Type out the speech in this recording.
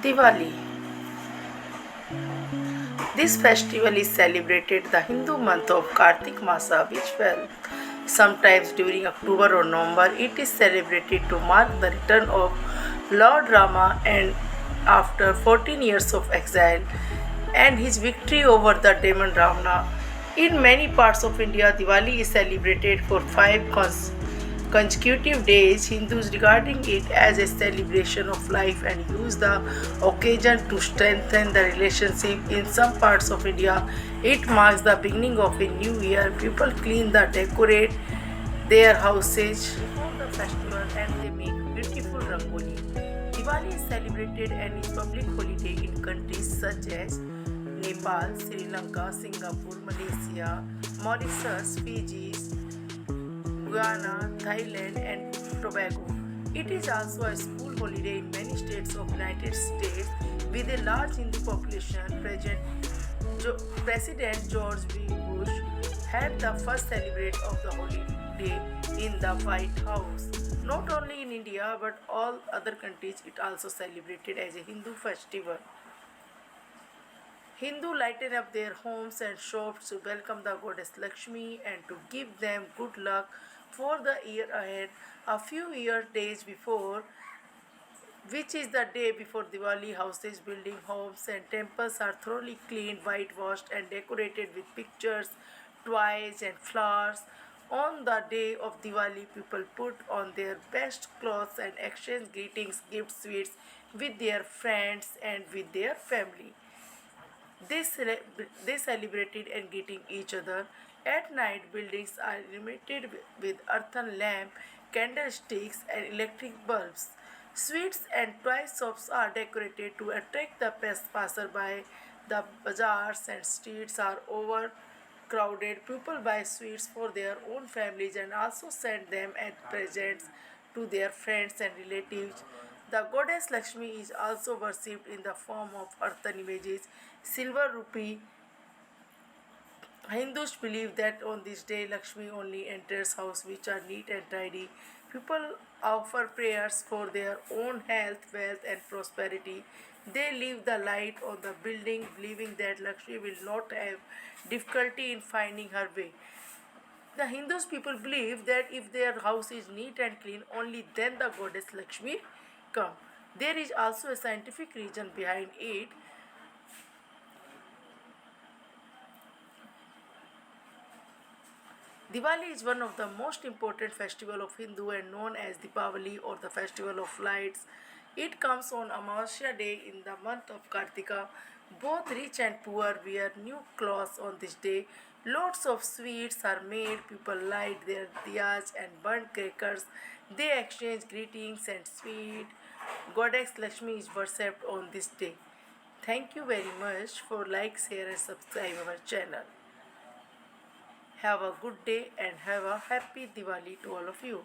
Diwali. This festival is celebrated the Hindu month of Kartik Masa, which fell sometimes during October or November. It is celebrated to mark the return of Lord Rama and after 14 years of exile and his victory over the demon Ravana. In many parts of India, Diwali is celebrated for consecutive days. Hindus regarding it as a celebration of life and use the occasion to strengthen the relationship. In some parts of India, it marks the beginning of a new year. People clean the decorate their houses before the festival and they make beautiful rangoli. Diwali is celebrated and is public holiday in countries such as Nepal, Sri Lanka, Singapore, Malaysia, Mauritius, Fiji, Guyana, Thailand, and Tobago. It is also a school holiday in many states of United States with a large Hindu population present. President George W. Bush had the first celebrate of the holiday in the White House. Not only in India but all other countries it also celebrated as a Hindu festival. Hindu lighten up their homes and shops to welcome the goddess Lakshmi and to give them good luck for the year ahead. A few days before, which is the day before Diwali, houses, buildings, homes, and temples are thoroughly cleaned, whitewashed, and decorated with pictures, toys, and flowers. On the day of Diwali, people put on their best clothes and exchange greetings, gifts, sweets with their friends and with their family. They celebrated and greeting each other. At night, buildings are illuminated with earthen lamp, candlesticks, and electric bulbs. Sweets and toy shops are decorated to attract the passerby. The bazaars and streets are overcrowded. People buy sweets for their own families and also send them as presents to their friends and relatives. The goddess Lakshmi is also worshipped in the form of earthen images, silver rupee. Hindus believe that on this day Lakshmi only enters houses which are neat and tidy. People offer prayers for their own health, wealth, and prosperity. They leave the light on the building, believing that Lakshmi will not have difficulty in finding her way. The Hindus people believe that if their house is neat and clean, only then the goddess Lakshmi come. There is also a scientific reason behind it. Diwali is one of the most important festival of Hindu and known as Deepavali or the festival of lights. It comes on Amavasya day in the month of Kartika. Both rich and poor wear new clothes on this day. Lots of sweets are made, people light their diyas and burn crackers. They exchange greetings and sweet. Goddess Lakshmi is worshipped on this day. Thank you very much for like, share and subscribe our channel. Have a good day and have a happy Diwali to all of you.